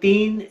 3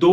2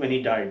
when he died।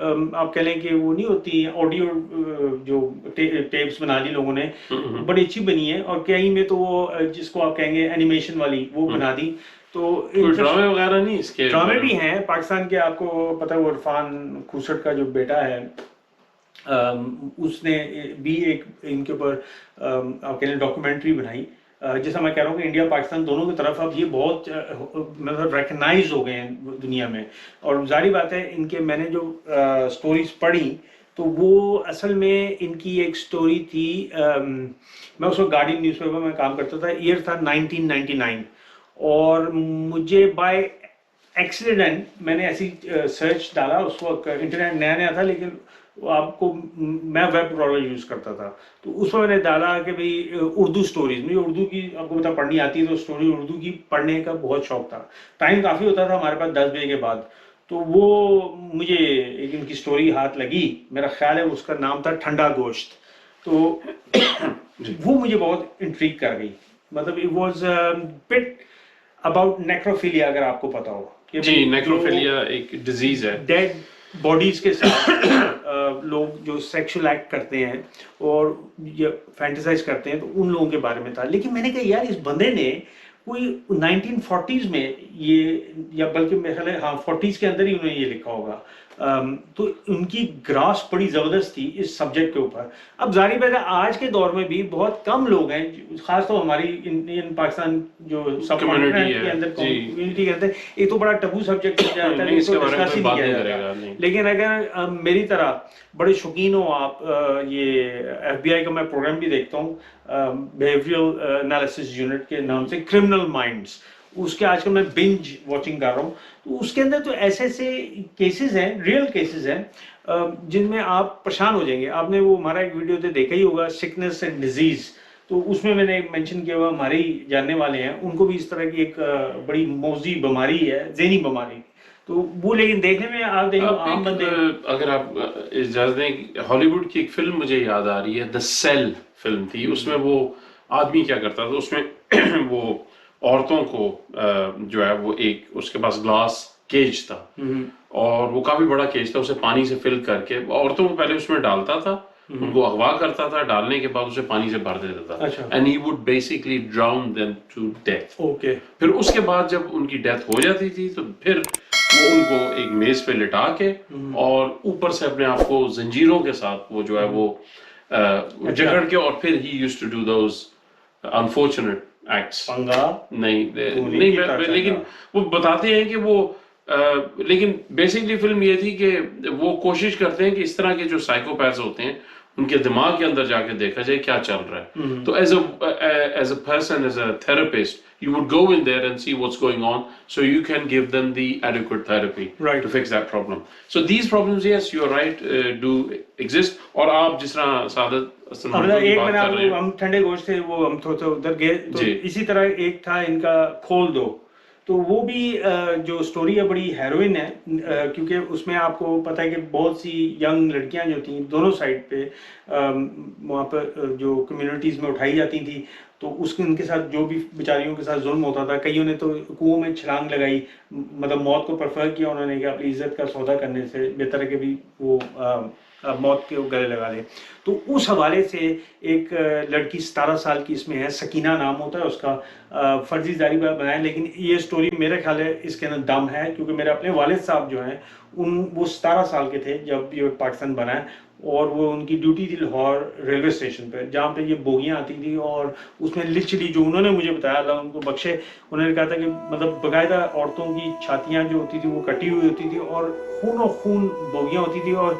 آپ کہہ لیں کہ وہ نہیں ہوتی آڈیو جو ٹیپس بنا لی لوگوں نے بڑی اچھی بنی ہے، اور کہیں میں تو وہ جس کو آپ کہیں گے اینیمیشن والی وہ بنا دی. تو ڈرامے وغیرہ نہیں اس کے ڈرامے بھی ہیں پاکستان کے. آپ کو پتہ ہے وہ عرفان کھوسٹ کا جو بیٹا ہے اس نے بھی ایک ان کے اوپر آپ کہہ لیں ڈاکومنٹری بنائی. جیسا میں کہہ رہا ہوں کہ انڈیا پاکستان دونوں کی طرف اب یہ بہت مطلب ریکگنائز ہو گئے ہیں دنیا میں. اور ظاہری بات ہے ان کے میں نے جو سٹوریز پڑھی تو وہ اصل میں ان کی ایک سٹوری تھی. میں اس وقت گارڈین نیوز پیپر میں کام کرتا تھا، ایئر تھا 1999، اور مجھے بائی ایکسیڈنٹ میں نے ایسی سرچ ڈالا. اس وقت انٹرنیٹ نیا نیا تھا، لیکن آپ کو میں ویب براؤزر یوز کرتا تھا، تو اس میں نے ڈالا کہ بھئی اردو سٹوریز. مجھے اردو کی آپ کو پتہ پڑھنی آتی ہے، تو سٹوری اردو کی پڑھنے کا بہت شوق تھا. ٹائم کافی ہوتا تھا ہمارے پاس 10 بجے کے بعد. تو وہ مجھے ایک ان کی سٹوری ہاتھ لگی، میرا خیال ہے اس کا نام تھا ٹھنڈا گوشت. تو وہ مجھے بہت انٹریگ کر گئی. مطلب اٹ واز بٹ اباؤٹ نیکروفیلیا، اگر آپ کو پتا ہو. جی، نیکروفیلیا ایک ڈیزیز ہے. ڈیڈ باڈیز کے ساتھ لوگ جو سیکشل ایکٹ کرتے ہیں اور فینٹیسائز کرتے ہیں، تو ان لوگوں کے بارے میں تھا. لیکن میں نے کہا یار اس بندے نے کوئی 1940s میں یہ، یا بلکہ میرے خیال ہے ہاں 40s کے اندر ہی انہوں نے یہ لکھا ہوگا. تو ان کی گراس بڑی زبردست تھی اس سبجیکٹ کے اوپر. اب ظاہر بات ہے آج کے دور میں بھی بہت کم لوگ ہیں، خاص طور ہماری انڈین پاکستان جو سب کانٹیننٹ کے اندر کمیونٹی کے اندر ایک تو بڑا ٹبو سبجیکٹ ہو جاتا ہے، اس کو ڈسکس ہی نہیں کیا جاتا. لیکن اگر میری طرح بڑے شوقین ہو آپ، یہ ایف بی آئی کا میں پروگرام بھی دیکھتا ہوں، بیہیویئرل انالیسس یونٹ کے نام سے، کرمنل مائنڈس، اس کے آج کل میں بنج واچنگ کر رہا ہوں. تو اس کے اندر تو ایسے ایسے کیسز ہیں، ریئل کیسز ہیں، جن میں آپ پریشان ہو جائیں گے. آپ نے وہ ہمارا ایک ویڈیو تو دیکھا ہی ہوگا، سکنس اینڈ ڈیزیز. تو اس میں نے مینشن کیا ہوا ہمارے ہی جاننے والے ہیں، ان کو بھی اس طرح کی ایک بڑی موذی بیماری ہے، ذہنی بیماری. تو وہ لیکن دیکھنے میں آپ دیکھیں عام بندے. اگر آپ اجازت دیں، ہالی ووڈ کی ایک فلم مجھے یاد آ رہی ہے، دا سیل فلم تھی. اس میں وہ آدمی کیا کرتا تھا، اس میں وہ عورتوں کو جو ہے وہ ایک اس کے پاس گلاس کیج تھا، اور وہ کافی بڑا کیج تھا، اسے پانی سے فل کر کے عورتوں کو پہلے اس میں ڈالتا تھا، ان کو اغوا کرتا تھا، ڈالنے کے بعد اسے پانی سے بھر دیتا تھا. And he would basically drown them to death. پھر اس کے بعد جب ان کی ڈیتھ ہو جاتی تھی تو پھر وہ ان کو ایک میز پہ لٹا کے اور اوپر سے اپنے آپ کو زنجیروں کے ساتھ وہ جو ہے وہ جکڑ کے، اور پھر he used to do those unfortunate acts. نہیں لیکن وہ بتاتے ہیں کہ وہ لیکن بیسکلی فلم یہ تھی کہ وہ کوشش کرتے ہیں کہ اس طرح کے جو سائیکوپیتھس ہوتے ہیں ان کے دماغ کے اندر جا کے دیکھا جائے کیا چل رہا ہے. تو as a person, as a therapist, you would go in there and see what's going on, so you can give them the adequate therapy to fix that problem. So these problems, yes, you are right, do exist. اور آپ جس طرح سعادت ایک میں ہم ٹھنڈے گوشت سے وہ ہم تھوڑا ادھر گئے، تو اسی طرح ایک تھا ان کا کھول دو. تو وہ بھی جو سٹوری ہے بڑی ہیروئن ہے، کیونکہ اس میں آپ کو پتہ ہے کہ بہت سی ینگ لڑکیاں جو تھیں دونوں سائڈ پہ وہاں پہ جو کمیونٹیز میں اٹھائی جاتی تھیں، تو اس کے ان کے ساتھ جو بھی بیچاریوں کے ساتھ ظلم ہوتا تھا. کئیوں نے تو کنوؤں میں چھلانگ لگائی، مطلب موت کو پریفر کیا انہوں نے کہ اپنی عزت کا سودا کرنے سے بہتر ہے کہ بھی وہ موت کے گلے لگا لے. تو اس حوالے سے ایک لڑکی 17 سال کی اس میں ہے، سکینہ نام ہوتا ہے اس کا، فرضی داری بنایا. لیکن یہ سٹوری میرے خیال ہے اس کے اندر دم ہے، کیونکہ میرے اپنے والد صاحب جو ہیں وہ 17 سال کے تھے جب یہ پاکستان بنا ہے، اور وہ ان کی ڈیوٹی تھی لاہور ریلوے اسٹیشن پہ، جہاں پہ یہ بوگیاں آتی تھیں. اور اس میں لچلی جو انہوں نے مجھے بتایا، اللہ ان کو بخشے، انہوں نے کہا تھا کہ مطلب باقاعدہ عورتوں کی چھاتیاں جو ہوتی تھیں وہ کٹی ہوئی ہوتی تھی، اور خون و خون بوگیاں ہوتی تھی، اور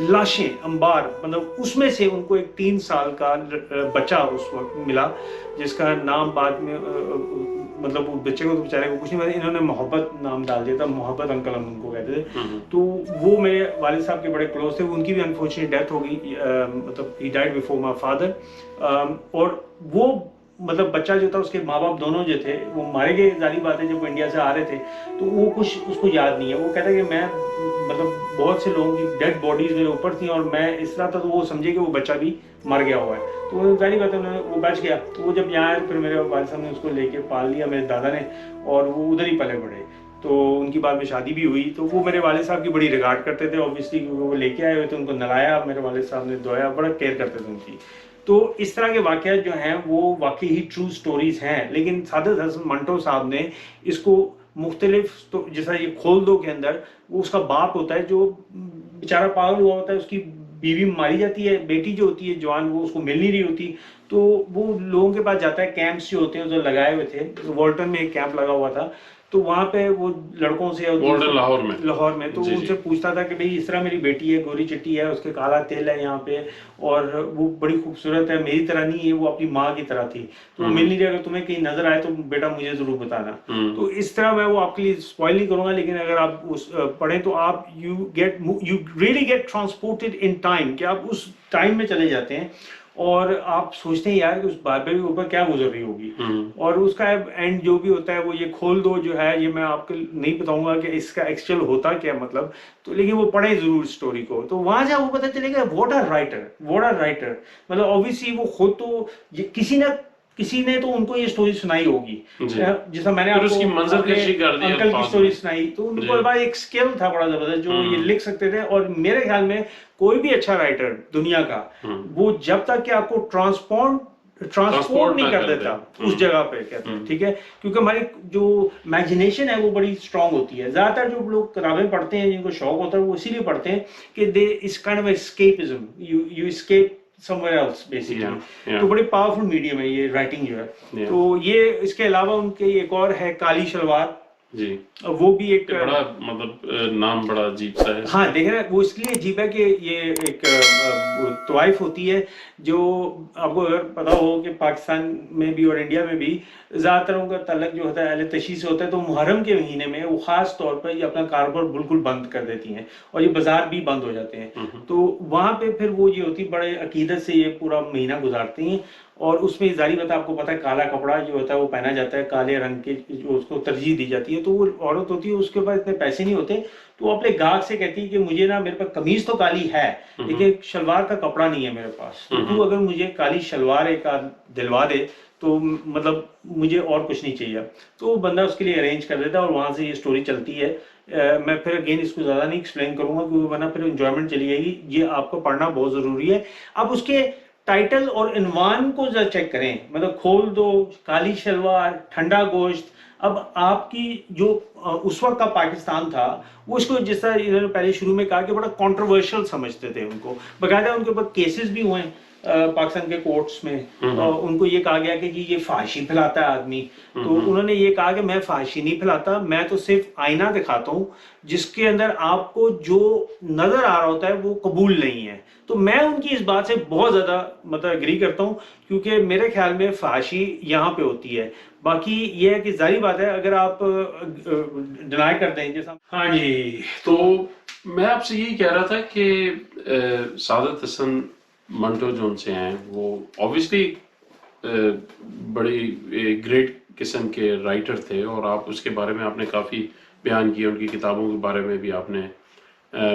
لاشیں انبار. مطلب اس میں سے ان کو ایک 3 سال کا بچہ اس وقت ملا، جس کا نام بعد میں مطلب بچے کو تو بیچارے کو کچھ نہیں پتا، انہوں نے محبت نام ڈال دیا تھا، محبت انکل ہم ان کو کہتے تھے. تو وہ میرے والد صاحب کے بڑے کلوز تھے، ان کی بھی انفارچونیٹ ڈیتھ ہو گئی، مطلب ہی ڈائڈ بیفور مائی فادر. اور وہ مطلب بچہ جو تھا اس کے ماں باپ دونوں جو تھے وہ مارے گئے. ظاہری بات ہے جب وہ انڈیا سے آ رہے تھے تو وہ کچھ اس کو یاد نہیں ہے. وہ کہتا ہے کہ میں مطلب بہت سے لوگوں کی ڈیڈ باڈیز میرے اوپر تھیں اور میں اس طرح تھا، تو وہ سمجھے کہ وہ بچہ بھی مر گیا ہوا ہے. تو ظاہری بات ہے وہ بچ گیا. تو وہ جب یہاں آئے پھر میرے والد صاحب نے اس کو لے کے پال لیا، میرے دادا نے، اور وہ ادھر ہی پلے بڑھے. تو ان کی بعد میں شادی بھی ہوئی. تو وہ میرے والد صاحب کی بڑی ریگارڈ کرتے تھے اوبیسلی, کیونکہ وہ لے کے آئے ہوئے تھے, ان کو نلایا میرے والد صاحب نے, دھویا, بڑا کیئر کرتے تھے ان کی. تو اس طرح کے واقعات جو ہیں وہ واقعی ہی ٹرو سٹوریز ہیں. لیکن سعادت حسن منٹو صاحب نے اس کو مختلف, تو جیسا یہ کھول دو کے اندر, وہ اس کا باپ ہوتا ہے جو بیچارہ پاگل ہوا ہوتا ہے, اس کی بیوی ماری جاتی ہے, بیٹی جو ہوتی ہے جوان وہ اس کو مل نہیں رہی ہوتی, تو وہ لوگوں کے پاس جاتا ہے, کیمپس جو ہوتے ہیں ادھر لگائے ہوئے تھے, والٹن میں ایک کیمپ لگا ہوا تھا, تو وہاں پہ وہ لڑکوں سے لاہور میں تو ان سے پوچھتا تھا کہ بھئی اس طرح میری بیٹی ہے, گوری چٹی ہے, اس کے کالا تیل ہے یہاں پہ, اور وہ بڑی خوبصورت ہے, میری طرح نہیں ہے, وہ اپنی ماں کی طرح تھی, تو وہ مل نہیں رہی, اگر تمہیں کہیں نظر آئے تو بیٹا مجھے ضرور بتانا. تو اس طرح میں وہ آپ کے لیے اسپوائل نہیں کروں گا, لیکن اگر آپ اس پڑھیں تو آپ you really get transported in time, کہ آپ اس ٹائم میں چلے جاتے ہیں اور آپ سوچتے ہیں یار کہ اس بابے کے اوپر کیا گزر رہی ہوگی. اور اس کا اینڈ جو بھی ہوتا ہے وہ یہ کھول دو جو ہے, یہ میں آپ کو نہیں بتاؤں گا کہ اس کا ایکچوئل ہوتا کیا مطلب, تو لیکن وہ پڑھیں ضرور اسٹوری کو, تو وہاں سے وہ پتہ چلے گا واٹ آر رائٹر. مطلب اوبیسلی وہ خود تو کسی نے تو ان کو یہ سٹوری سنائی ہوگی, جیسا میں نے آپ کو انکل کی سٹوری سنائی, تو ان کو بعد ایک سکل تھا بڑا زبردست جو یہ لکھ سکتے تھے. اور میرے خیال میں کوئی بھی اچھا رائٹر دنیا کا, وہ جب تک کہ آپ کو ٹرانسپورٹ نہیں کر دیتا اس جگہ پہ, کہتے ہیں ٹھیک ہے, کیونکہ ہماری جو امیجنیشن ہے وہ بڑی اسٹرانگ ہوتی ہے. زیادہ تر جو لوگ کتابیں پڑھتے ہیں جن کو شوق ہوتا ہے وہ اسی لیے پڑھتے ہیں کہ دے اس kind of escapism, you escape somewhere else basically. تو بڑی پاورفل میڈیم ہے یہ رائٹنگ جو ہے. تو یہ اس کے علاوہ ان کے ایک اور ہے کالی شلوار, جی وہ بھی ایک بڑا مطلب نام بڑا عجیب سا ہے. ہاں دیکھ رہے ہیں, وہ اس لیے عجیب ہے کہ یہ ایک طوائف ہوتی ہے جو آپ کو اگر پتا ہو کہ پاکستان میں بھی اور انڈیا میں بھی زیادہ تر ان کا تعلق جو ہوتا ہے اہل تشیع سے ہوتا ہے, تو محرم کے مہینے میں وہ خاص طور پر یہ اپنا کاروبار بالکل بند کر دیتی ہیں اور یہ بازار بھی بند ہو جاتے ہیں. تو وہاں پہ پھر وہ یہ ہوتی بڑے عقیدت سے یہ پورا مہینہ گزارتی ہیں, اور اس میں ظاہری بات آپ کو پتا ہے کالا کپڑا جو ہوتا ہے وہ پہنا جاتا ہے, کالے رنگ کے جو اس کو ترجیح دی جاتی ہے. تو وہ عورت ہوتی ہے, اس کے پاس اتنے پیسے نہیں ہوتے, تو وہ اپنے گاہک سے کہتی ہے کہ مجھے نا میرے پاس قمیض تو کالی ہے لیکن شلوار کا کپڑا نہیں ہے میرے پاس, تو اگر مجھے کالی شلوار ایک دلوا دے تو مطلب مجھے اور کچھ نہیں چاہیے. تو وہ بندہ اس کے لیے ارینج کر دیتا ہے, اور وہاں سے یہ سٹوری چلتی ہے. میں پھر اگین اس کو زیادہ نہیں ایکسپلین کروں گا کیونکہ ورنہ پھر انجوائمنٹ چلی جائے گی. یہ آپ کو پڑھنا بہت ضروری ہے. اب اس کے ٹائٹل اور عنوان کو ذرا چیک کریں, مطلب کھول دو, کالی شلوار, ٹھنڈا گوشت. اب آپ کی جو اس وقت کا پاکستان تھا وہ اس کو جس طرح انہوں نے پہلے شروع میں کہا کہ بڑا کنٹروورشل سمجھتے تھے ان کو, باقاعدہ ان کے اوپر کیسز بھی ہوئے پاکستان کے کورٹس میں. ان کو یہ کہا گیا کہ جی یہ فحاشی پھیلاتا ہے آدمی, تو انہوں نے یہ کہا کہ میں فحاشی نہیں پھیلاتا, میں تو صرف آئینہ دکھاتا ہوں جس کے اندر آپ کو جو نظر آ رہا ہوتا ہے وہ قبول نہیں ہے. تو میں ان کی اس بات سے بہت زیادہ مطلب اگری کرتا ہوں, کیونکہ میرے خیال میں فحاشی یہاں پہ ہوتی ہے. باقی یہ ہے کہ ظاہری بات ہے اگر آپ ڈینائی کرتے ہیں جیسا. ہاں جی, تو میں آپ سے یہی کہہ رہا تھا کہ سعادت حسن منٹو جو ان سے ہیں وہ اوبیسلی بڑی گریٹ قسم کے رائٹر تھے, اور آپ اس کے بارے میں آپ نے کافی بیان کیا, ان کی کتابوں کے بارے میں بھی آپ نے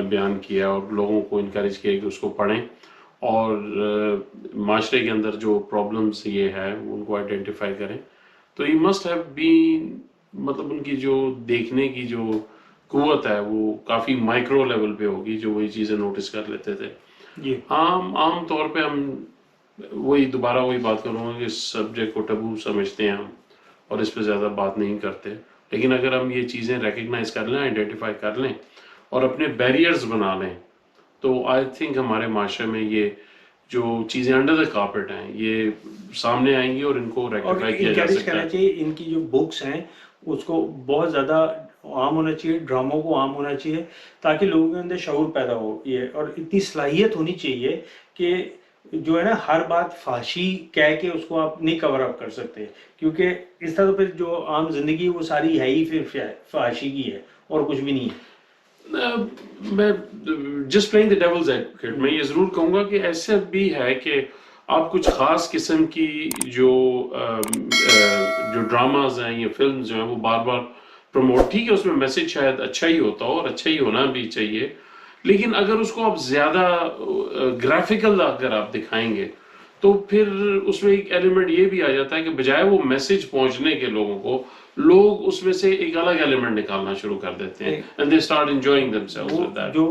بیان کیا اور لوگوں کو انکریج کیا کہ اس کو پڑھیں, اور معاشرے کے اندر جو پرابلمس یہ ہے ان کو آئیڈینٹیفائی کریں. تو یہ مسٹ ہیو بین, مطلب ان کی جو دیکھنے کی جو قوت ہے وہ کافی مائکرو لیول پہ ہوگی جو وہی چیزیں نوٹس کر لیتے تھے. عام طور پہ ہم دوبارہ وہی بات کروں گا کہ اس سبجیکٹ کو ٹبو سمجھتے ہیں ہم اور اس پہ زیادہ بات نہیں کرتے, لیکن اگر ہم یہ چیزیں ریکگنائز کر لیں, آئیڈینٹیفائی کر لیں اور اپنے بیریئرز بنا لیں, تو آئی تھنک ہمارے معاشرے میں یہ جو چیزیں انڈر دا کارپیٹ ہیں یہ سامنے آئیں گی اور ان کو ریکٹیفائی کیا جا سکتا ہے. ان کی جو بکس ہیں اس کو بہت زیادہ عام ہونا چاہیے, ڈراموں کو عام ہونا چاہیے تاکہ لوگوں کے اندر شعور پیدا ہو. یہ اور اتنی صلاحیت ہونی چاہیے کہ جو ہے نا ہر بات فحاشی کہہ کے اس کو آپ نہیں کور اپ کر سکتے, کیونکہ اس طرح پھر جو عام زندگی وہ ساری ہے ہی پھر فحاشی کی ہے اور کچھ بھی نہیں ہے. میں just playing the devil's advocate, میں یہ ضرور کہوں گا کہ ایسا بھی ہے کہ آپ کچھ خاص قسم کی جو ڈراماز ہیں یا فلمز جو ہیں وہ بار بار پروموٹ, ٹھیک ہے اس میں میسج شاید اچھا ہی ہوتا ہو اور اچھا ہی ہونا بھی چاہیے, لیکن اگر اس کو آپ زیادہ گرافیکل اگر آپ دکھائیں گے تو پھر اس میں ایک ایلیمنٹ یہ بھی آ جاتا ہے کہ بجائے وہ میسج پہنچنے کے لوگوں کو, لوگ اس میں سے ایک الگ ایلیمنٹ نکالنا شروع کر دیتے ہیں and they start enjoying themselves with that. جو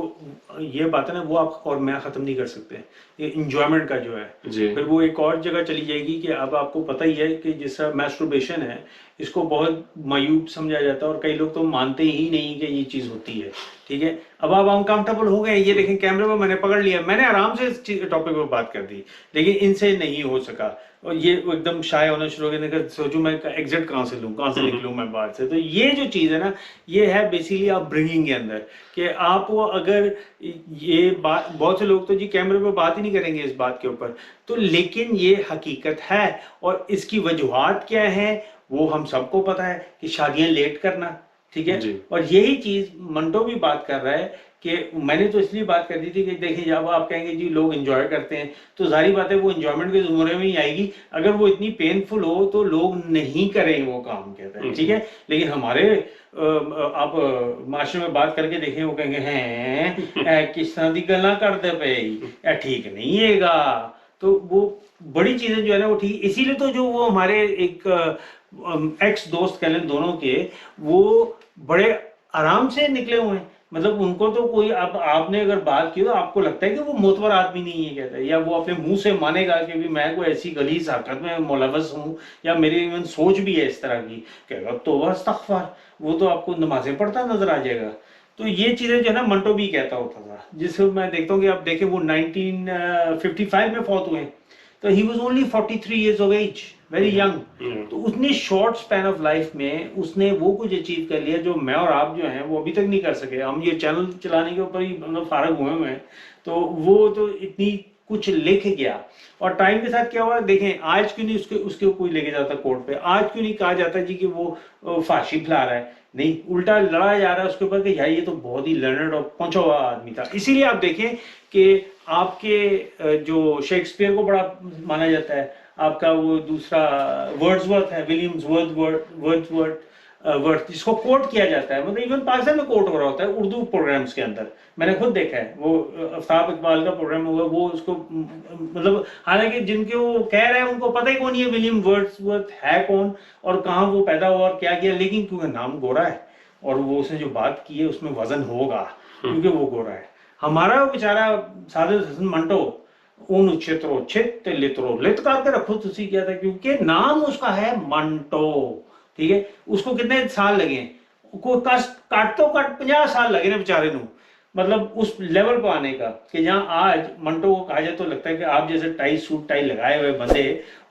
یہ بات ہے نا وہ آپ اور میں ختم نہیں کر سکتے یہ انجوائمنٹ کا جو ہے جی پھر وہ ایک اور جگہ چلی جائے گی کہ اب آپ کو پتہ ہی ہے کہ جس طرح میسٹربیشن ہے اس کو بہت معیوب سمجھا جاتا ہے اور کئی لوگ تو مانتے ہی نہیں کہ یہ چیز ہوتی ہے ٹھیک ہے اب آپ انکمفرٹیبل ہو گئے یہ دیکھیں کیمرے میں نے پکڑ لیا میں نے آرام سے اس ٹاپک پہ بات کر دی لیکن ان سے نہیں ہو سکا اور یہ ایک دم شائع ہونا شروع ہو گیا سوچوں میں ایگزٹ کہاں سے لوں کہاں سے نکلوں میں باہر سے تو یہ جو چیز ہے نا یہ ہے بیسیکلی آپ برنگنگ کے اندر کہ آپ وہ اگر یہ بات بہت سے لوگ تو جی کیمرے پہ بات ہی نہیں کریں گے اس بات کے اوپر تو لیکن یہ حقیقت ہے اور اس کی وجوہات کیا ہیں وہ ہم سب کو پتہ ہے کہ شادیاں لیٹ کرنا ٹھیک ہے اور یہی چیز منٹو بھی بات کر رہا ہے کہ میں نے تو اس لیے بات کر دی تھی کہ دیکھیں جب آپ کہیں گے جی لوگ انجوائے کرتے ہیں تو ظاہری بات ہے وہ انجوائمنٹ کے زمرے میں ہی آئے گی اگر وہ اتنی پینفل ہو تو لوگ نہیں کریں وہ کام کہتے ہیں ٹھیک ہے لیکن ہمارے آپ معاشرے میں بات کر کے دیکھیں وہ کہیں گے ہیں کس طرح کی گلاں کرتے پے ٹھیک نہیں ہے گا تو وہ بڑی چیزیں جو ہے نا وہ ٹھیک اسی لیے تو جو وہ ہمارے ایک ایکس دوست کہہ لیں دونوں کے وہ بڑے آرام سے نکلے ہوئے ہیں مطلب ان کو تو کوئی آپ نے اگر بات کی تو آپ کو لگتا ہے کہ وہ معتبر آدمی نہیں ہے کہتا ہے یا وہ اپنے منہ سے مانے گا کہ میں کوئی ایسی غلیظ حرکت میں ملوث ہوں یا میری ایون سوچ بھی ہے اس طرح کی کہے گا توبہ استغفار وہ تو آپ کو نمازیں پڑھتا نظر آ جائے گا تو یہ چیزیں جو ہے نا منٹو بھی کہتا ہوتا تھا جس کو میں دیکھتا ہوں کہ آپ دیکھیں وہ 1955 میں فوت ہوئے تو he was only 43 years of age very young تو اتنی شارٹ سپین آف لائف میں اس نے وہ کچھ اچیو کر لیا جو میں اور آپ جو ہیں وہ ابھی تک نہیں کر سکے ہم یہ چینل چلانے کے اوپر ہی فارغ ہوئے ہیں تو وہ تو اتنی کچھ لکھ گیا اور ٹائم کے ساتھ کیا ہوا دیکھیں آج کیوں نہیں اس کے کوئی لے کے جاتا کورٹ پہ آج کیوں نہیں کہا جاتا جی کہ وہ فحاشی پھیلا رہا ہے نہیں الٹا لڑا جا رہا ہے اس کے اوپر کہ یار یہ تو بہت ہی لرنڈ اور پہنچا ہوا آدمی تھا اسی لیے آپ دیکھیں کہ آپ کے جو شیکسپیئر کو بڑا مانا جاتا ہے آپ کا وہ دوسرا ورڈزورتھ ہے ولیمز ورڈ جس کو کوٹ کیا جاتا ہے مطلب ایون پاکستان میں کوٹ ہو رہا ہوتا ہے اردو پروگرامز کے اندر میں نے خود دیکھا ہے وہ آفتاب اقبال کا پروگرام ہوگا وہ اس کو مطلب حالانکہ جن کے وہ کہہ رہے ہیں ان کو پتہ ہی کون یہ ولیم ورڈزورتھ ہے کون اور کہاں وہ پیدا ہوا اور کیا کیا لیکن کیونکہ نام گورا ہے اور وہ اس نے جو بات کی ہے اس میں وزن ہوگا کیونکہ وہ گورا ہے ہمارا وہ بیچارہ سعادت حسن منٹو اون چھترو چھت لترو لت کر کے رکھو تسی کیا تھا کیونکہ نام اس کا ہے منٹو ٹھیک ہے اس کو کتنے سال لگے کٹ تو کٹ 50 سال لگے نا بیچارے نو مطلب اس لیول پہ آنے کا کہ جہاں آج منٹو کو کہا جائے تو لگتا ہے کہ آپ جیسے ٹائی سوٹ ٹائی لگائے ہوئے بندے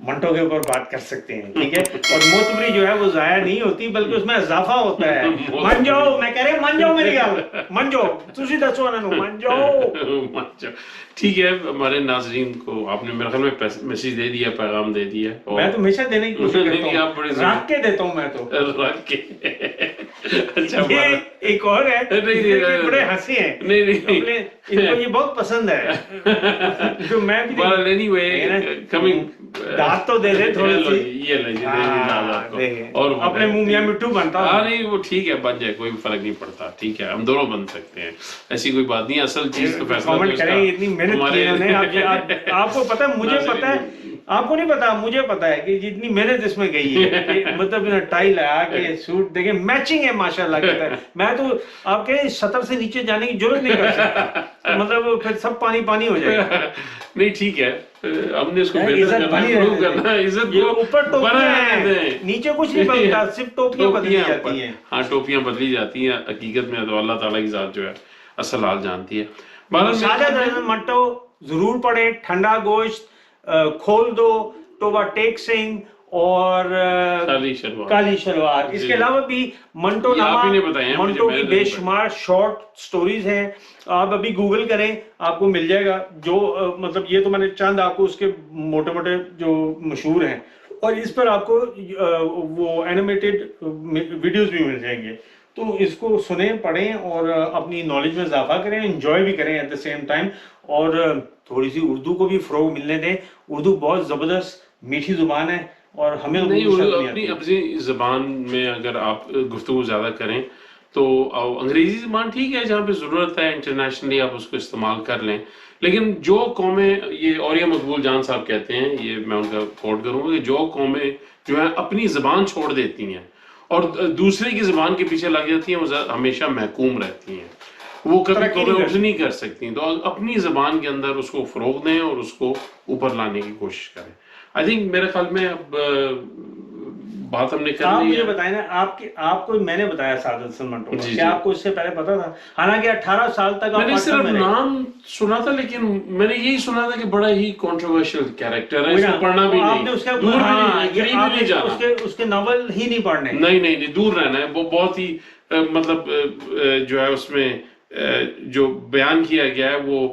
منٹو کے اوپر بات کر سکتے ہیں ٹھیک ہے اور معتبری جو ہے وہ ضائع نہیں ہوتی بلکہ اس میں اضافہ ہوتا ہے من جاؤ میں کہہ رہے من جاؤ میری گل من جاؤ تسی دسو انہاں نو من جاؤ ٹھیک ہے ہمارے ناظرین کو آپ نے میرے خیال میں میسج دے دیا پیغام دے دیا میں تو ہمیشہ دینے کی کوشش کرتا ہوں رکھ کے دیتا ہوں میں تو رکھ کے اچھا یہ ایک اور ہے بڑے ہنسی ہیں ان کو یہ بہت پسند ہے جو میں بھی دانت تو دے دے تھوڑی سی اور اپنے منہ میاں مٹھو بنتا ہاں نہیں وہ ٹھیک ہے بن جائے کوئی فرق نہیں پڑتا ٹھیک ہے ہم دونوں بن سکتے ہیں ایسی کوئی بات نہیں اصل چیز تو فیصلہ کامنٹ کریں اتنی محنت کی انہوں نے آپ کو پتہ ہے مجھے پتہ ہے آپ کو نہیں پتا مجھے پتا ہے کہ جتنی محنت اس میں گئی ہے مطلب ٹائی لگا کے سوٹ دیکھیں میچنگ ہے ماشاءاللہ کہتا ہے میں تو آپ کے 70 سے نیچے جانے کی ضرورت نہیں کر سکتا مطلب پھر سب پانی پانی ہو جائے گا نہیں ٹھیک ہے ہم نے اس کو بہتر کرنا عزت کو اوپر ٹوپیاں ہیں نیچے کچھ نہیں بدلتا صرف ٹوپیاں بدلی جاتی ہیں ہاں ٹوپیاں بدلی جاتی ہیں حقیقت میں تو اللہ تعالیٰ کی ذات جو ہے اصل حال جانتی ہے سادہ منٹو ضرور پڑھیں ٹھنڈا گوشت کھول دو توبہ ٹیک سنگھ اور کالی شلوار اس کے علاوہ بھی منٹو منٹو کی بے شمار شارٹ سٹوریز ہیں آپ ابھی گوگل کریں آپ کو مل جائے گا جو مطلب یہ تو میں نے چند آپ کو اس کے موٹے موٹے جو مشہور ہیں اور اس پر آپ کو وہ اینیمیٹڈ ویڈیوز بھی مل جائیں گے تو اس کو سنیں پڑھیں اور اپنی نالج میں اضافہ کریں انجوائے بھی کریں ایٹ دا سیم ٹائم اور تھوڑی سی اردو کو بھی فروغ ملنے دیں اردو بہت زبردست میٹھی زبان ہے اور ہمیں اپنی زبان میں اگر آپ گفتگو زیادہ کریں تو انگریزی زبان ٹھیک ہے جہاں پہ ضرورت ہے انٹرنیشنلی آپ اس کو استعمال کر لیں لیکن جو قومیں یہ اوریہ مقبول جان صاحب کہتے ہیں یہ میں ان کا کوٹ کروں گا کہ جو قومیں جو ہیں اپنی زبان چھوڑ دیتی ہیں اور دوسرے کی زبان کے پیچھے لگ جاتی ہیں وہ ہمیشہ محکوم رہتی ہیں, وہ کبھی پروڈکٹ نہیں کر سکتی. تو اپنی زبان کے اندر اس کو فروغ دیں اور اس کو اوپر لانے کی کوشش کریں. آئی تھنک میرے خیال میں اب بات ہم نے کر لی ہے. آپ مجھے بتائیں نا, آپ کو میں نے بتایا سعادت حسن منٹو, کیا آپ کو اس سے پہلے پتا تھا؟ حالانکہ 18 سال تک میں نے صرف نام سنا تھا, لیکن میں نے یہی سنا تھا کہ بڑا ہی کنٹروورشل کیریکٹر ہے, اس کو پڑھنا بھی نہیں, دور نہیں جانا, اس کے ناول ہی نہیں پڑھنے, نہیں دور رہنا ہے. وہ بہت ہی مطلب جو ہے اس میں جو بیان کیا گیا ہے وہ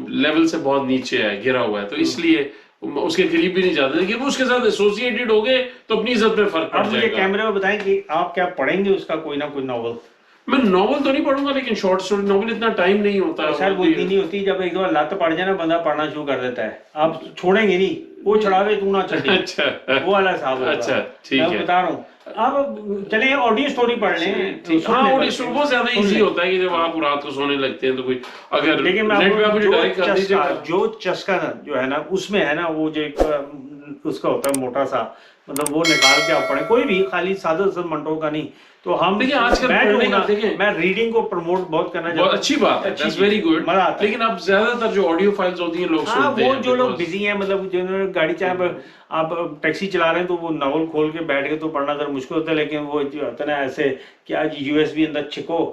لیول سے بہت نیچے ہے, گرا ہوا ہے, تو اس لیے اس کے قریب بھی نہیں جاتے. لیکن اس کے ساتھ ایسوسیٹڈ ہو گئے تو اپنی عزت میں فرق پڑ جائے گا. آپ مجھے کیمرے میں بتائیں کہ آپ کیا پڑھیں گے اس کا کوئی نہ کوئی ناول؟ میں ناول تو نہیں پڑھوں گا, لیکن شارٹ اسٹوری ناول اتنا ٹائم نہیں ہوتا. شاید وہ اتنی نہیں ہوتی, جب ایک دو لت پڑ جائے نا بندہ پڑھنا شروع کر دیتا ہے, آپ چھوڑیں گے نہیں, وہ چڑھاوے تو نہ چڑھے. اچھا, وہ والا صاحب ہوگا. اچھا ٹھیک ہے, میں بتا رہا ہوں, آپ چلیں آڈیو اسٹوری پڑھ لیں. ہاں آڈیو اسٹوری بہت زیادہ ایزی ہوتا ہے کہ جب آپ رات کو سونے لگتے ہیں تو کوئی اگر لیکن نیٹ پہ آپ ڈائریکٹ کر دیجیے گا. جو چسکا جو ہے نا اس میں ہے نا, وہ جو ایک اس کا ہوتا ہے موٹا سا, مطلب وہ نکال کے آپ پڑھیں, کوئی بھی, خالی سعادت حسن منٹو کا نہیں. تو ہم آج کل میں ریڈنگ کو پروموٹ بہت کرنا چاہتا ہوں, بہت اچھی بات ہے, دیٹس ویری گڈ, لیکن اب زیادہ تر جو آڈیو فائلز ہوتی ہیں لوگ سنتے ہیں, وہ جو لوگ بزی ہیں, مطلب جنہوں نے گاڑی چاہے آپ ٹیکسی چلا رہے ہیں تو وہ ناول کھول کے بیٹھ کے تو پڑھنا ذرا مشکل ہوتا ہے. لیکن وہ جو ہوتا ہے نا ایسے کہ آج USB اندر چھکو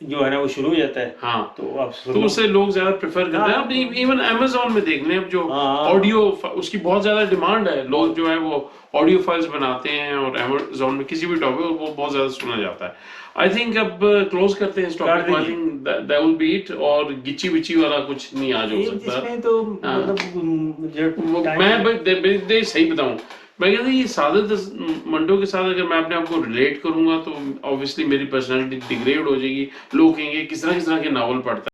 جو ہے نا وہ شروع ہو جاتا ہے. ہاں, تو اسے لوگ زیادہ پریفر کرتے ہیں. اب ایون امیزون میں دیکھ لیں, اب جو آڈیو اس کی بہت زیادہ ڈیمانڈ ہے, لوگ جو ہے وہ آڈیو فائلز بناتے ہیں اور امیزون میں کسی بھی ٹاپک وہ بہت زیادہ سنا جاتا ہے. آئی تھنک اب کلوز کرتے ہیں اس ٹاپک کو. I think that will be it, اور گچی وچی والا کچھ نہیں آج ہو سکتا. اس میں تو مطلب میں صحیح بتاؤں, میں کہتا ہوں یہ سعادت منٹو کے ساتھ اگر میں اپنے آپ کو ریلیٹ کروں گا تو obviously میری پرسنالٹی ڈیگریڈ ہو جائے گی. لوگ کہیں گے کس طرح کے ناول پڑھتا ہے.